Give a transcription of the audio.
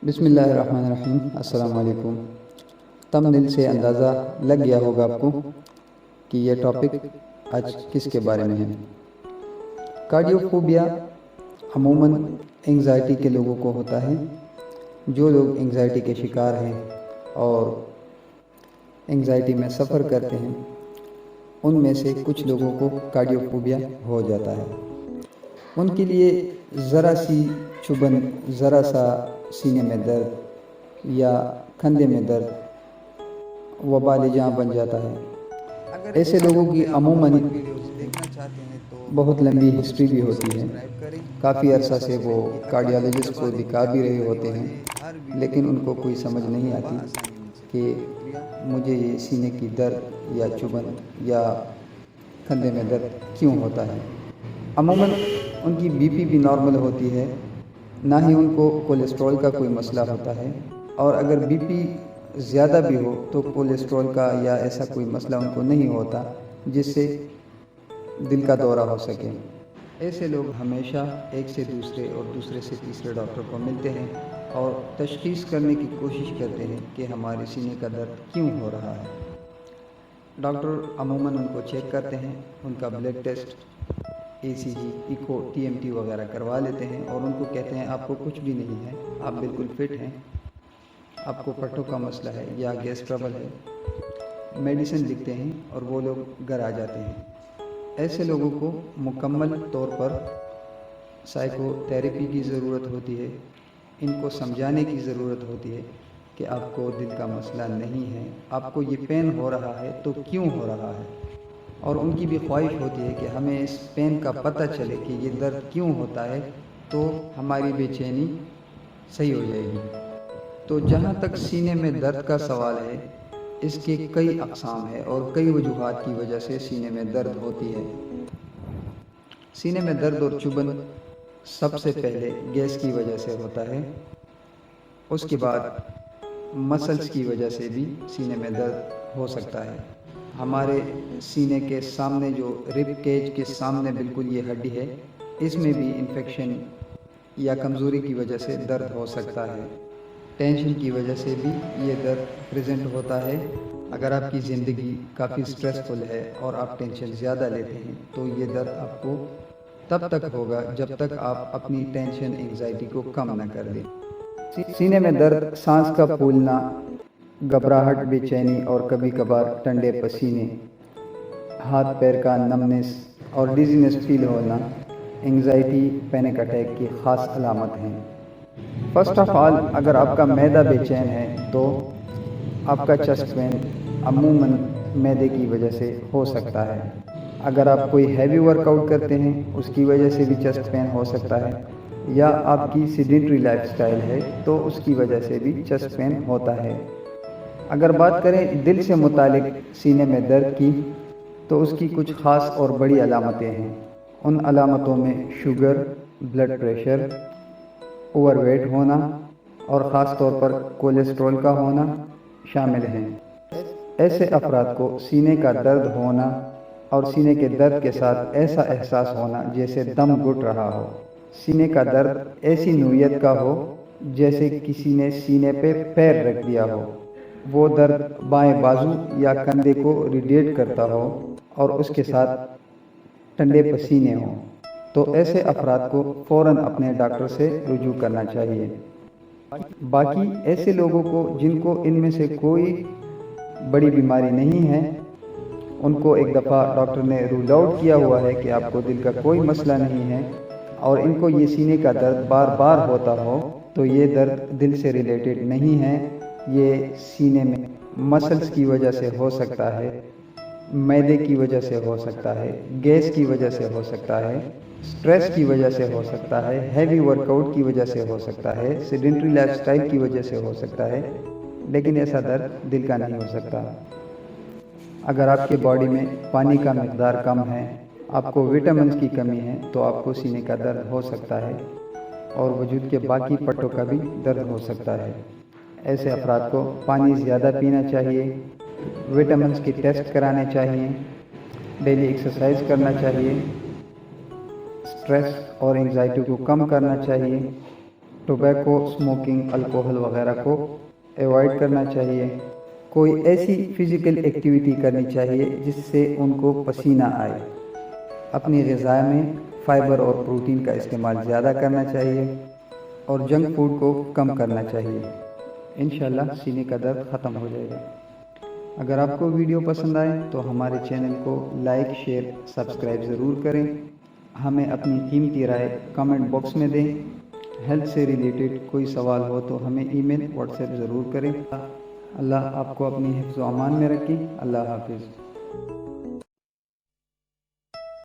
بسم اللہ الرحمن الرحیم۔ السلام علیکم۔ تمنیل سے اندازہ لگ گیا ہوگا آپ کو کہ یہ ٹاپک آج کس کے بارے میں ہے۔ کارڈیوفوبیا عموماً انگزائٹی کے لوگوں کو ہوتا ہے۔ جو لوگ انگزائٹی کے شکار ہیں اور انگزائٹی میں سفر کرتے ہیں ان میں سے کچھ لوگوں کو کارڈیوفوبیا ہو جاتا ہے۔ ان کے لیے ذرا سی چبھن، ذرا سا سینے میں درد یا کندھے میں درد وبال جاں بن جاتا ہے۔ ایسے لوگوں کی عموماً بہت لمبی ہسٹری بھی ہوتی ہے۔ کافی عرصہ سے وہ کارڈیالوجسٹ کو دکھا بھی رہے ہوتے ہیں، لیکن ان کو کوئی سمجھ نہیں آتی کہ مجھے یہ سینے کی درد یا چبھن یا کندھے میں درد کیوں ہوتا ہے۔ عموماً ان کی بی پی بھی نارمل ہوتی ہے، نہ ہی ان کو کولیسٹرول کا کوئی مسئلہ ہوتا ہے، اور اگر بی پی زیادہ بھی ہو تو کولیسٹرول کا یا ایسا کوئی مسئلہ ان کو نہیں ہوتا جس سے دل کا دورہ ہو سکے۔ ایسے لوگ ہمیشہ ایک سے دوسرے اور دوسرے سے تیسرے ڈاکٹر کو ملتے ہیں اور تشخیص کرنے کی کوشش کرتے ہیں کہ ہمارے سینے کا درد کیوں ہو رہا ہے۔ ڈاکٹر عموماً ان کو چیک کرتے ہیں، ان کا بلڈ ٹیسٹ، ای سی جی، ایکو، ٹی ایم ٹی وغیرہ کروا لیتے ہیں اور ان کو کہتے ہیں آپ کو کچھ بھی نہیں ہے، آپ بالکل فٹ ہیں، آپ کو پٹھوں کا مسئلہ ہے یا گیس ٹربل ہے۔ میڈیسن لکھتے ہیں اور وہ لوگ گھر آ جاتے ہیں۔ ایسے لوگوں کو مکمل طور پر سائیکو تھیراپی کی ضرورت ہوتی ہے۔ ان کو سمجھانے کی ضرورت ہوتی ہے کہ آپ کو دل کا مسئلہ نہیں ہے، آپ کو یہ پین ہو رہا ہے تو کیوں ہو رہا ہے، اور ان کی بھی خواہش ہوتی ہے کہ ہمیں اس پین کا پتہ چلے کہ یہ درد کیوں ہوتا ہے تو ہماری بے چینی صحیح ہو جائے گی۔ تو جہاں تک سینے میں درد کا سوال ہے، اس کے کئی اقسام ہیں اور کئی وجوہات کی وجہ سے سینے میں درد ہوتی ہے۔ سینے میں درد اور چبھن سب سے پہلے گیس کی وجہ سے ہوتا ہے، اس کے بعد مسلز کی وجہ سے بھی سینے میں درد ہو سکتا ہے۔ ہمارے سینے کے سامنے جو رب کیج کے سامنے بالکل یہ ہڈی ہے، اس میں بھی انفیکشن یا کمزوری کی وجہ سے درد ہو سکتا ہے۔ ٹینشن کی وجہ سے بھی یہ درد پریزنٹ ہوتا ہے۔ اگر آپ کی زندگی کافی سٹریسفل ہے اور آپ ٹینشن زیادہ لیتے ہیں تو یہ درد آپ کو تب تک ہوگا جب تک آپ اپنی ٹینشن انگزائٹی کو کم نہ کر دیں۔ سینے میں درد، سانس کا پھولنا، گھبراہٹ، بے چینی اور کبھی کبھار ٹھنڈے پسینے، ہاتھ پیر کا نمنس اور ڈیزینس فیل ہونا انگزائٹی پینک اٹیک کی خاص علامت ہیں۔ فرسٹ آف آل، اگر آپ کا معدہ بے چین ہے تو آپ کا چیسٹ پین عموماً معدے کی وجہ سے ہو سکتا ہے۔ اگر آپ کوئی ہیوی ورک آؤٹ کرتے ہیں اس کی وجہ سے بھی چیسٹ پین ہو سکتا ہے، یا آپ کی سیڈنٹری لائف سٹائل ہے تو اس کی وجہ سے بھی چیسٹ پین ہوتا ہے۔ اگر بات کریں دل سے متعلق سینے میں درد کی تو اس کی کچھ خاص اور بڑی علامتیں ہیں۔ ان علامتوں میں sugar, blood pressure, overweight ہونا اور خاص طور پر کولیسٹرول کا ہونا شامل ہیں۔ ایسے افراد کو سینے کا درد ہونا اور سینے کے درد کے ساتھ ایسا احساس ہونا جیسے دم گھٹ رہا ہو، سینے کا درد ایسی نوعیت کا ہو جیسے کسی نے سینے پہ پیر رکھ دیا ہو، وہ درد بائیں بازو یا کندھے کو ریڈیٹ کرتا ہو اور اس کے ساتھ ٹھنڈے پسینے ہوں، تو ایسے افراد کو فوراً اپنے ڈاکٹر سے رجوع کرنا چاہیے۔ باقی ایسے لوگوں کو جن کو ان میں سے کوئی بڑی بیماری نہیں ہے، ان کو ایک دفعہ ڈاکٹر نے رول آؤٹ کیا ہوا ہے کہ آپ کو دل کا کوئی مسئلہ نہیں ہے، اور ان کو یہ سینے کا درد بار بار ہوتا ہو تو یہ درد دل سے ریلیٹڈ نہیں ہے، یہ سینے میں مسلز کی وجہ سے ہو سکتا ہے، معدے کی وجہ سے ہو سکتا ہے، گیس کی وجہ سے ہو سکتا ہے، سٹریس کی وجہ سے ہو سکتا ہے، ہیوی ورک آؤٹ کی وجہ سے ہو سکتا ہے، سیڈنٹری لائف سٹائل کی وجہ سے ہو سکتا ہے، لیکن ایسا درد دل کا نہیں ہو سکتا۔ اگر آپ کے باڈی میں پانی کا مقدار کم ہے، آپ کو وٹامنز کی کمی ہے تو آپ کو سینے کا درد ہو سکتا ہے، اور وجود کے باقی پٹھوں کا بھی درد ہو سکتا ہے۔ ایسے افراد کو پانی زیادہ پینا چاہیے، وٹامنز کے ٹیسٹ کرانے چاہیے، ڈیلی ایکسرسائز کرنا چاہیے، سٹریس اور انگزائٹی کو کم کرنا چاہیے، ٹوبیکو، اسموکنگ، الکوہل وغیرہ کو ایوائڈ کرنا چاہیے۔ کوئی ایسی فزیکل ایکٹیویٹی کرنی چاہیے جس سے ان کو پسینہ آئے۔ اپنی غذا میں فائبر اور پروٹین کا استعمال زیادہ کرنا چاہیے اور جنک فوڈ کو کم کرنا چاہیے۔ انشاءاللہ سینے کا درد ختم ہو جائے گا۔ اگر آپ کو ویڈیو پسند آئے تو ہمارے چینل کو لائک، شیئر، سبسکرائب ضرور کریں۔ ہمیں اپنی قیمتی رائے کمنٹ باکس میں دیں۔ ہیلتھ سے ریلیٹڈ کوئی سوال ہو تو ہمیں ای میل، واٹس ایپ ضرور کریں۔ اللہ آپ کو اپنی حفظ و امان میں رکھے۔ اللہ حافظ۔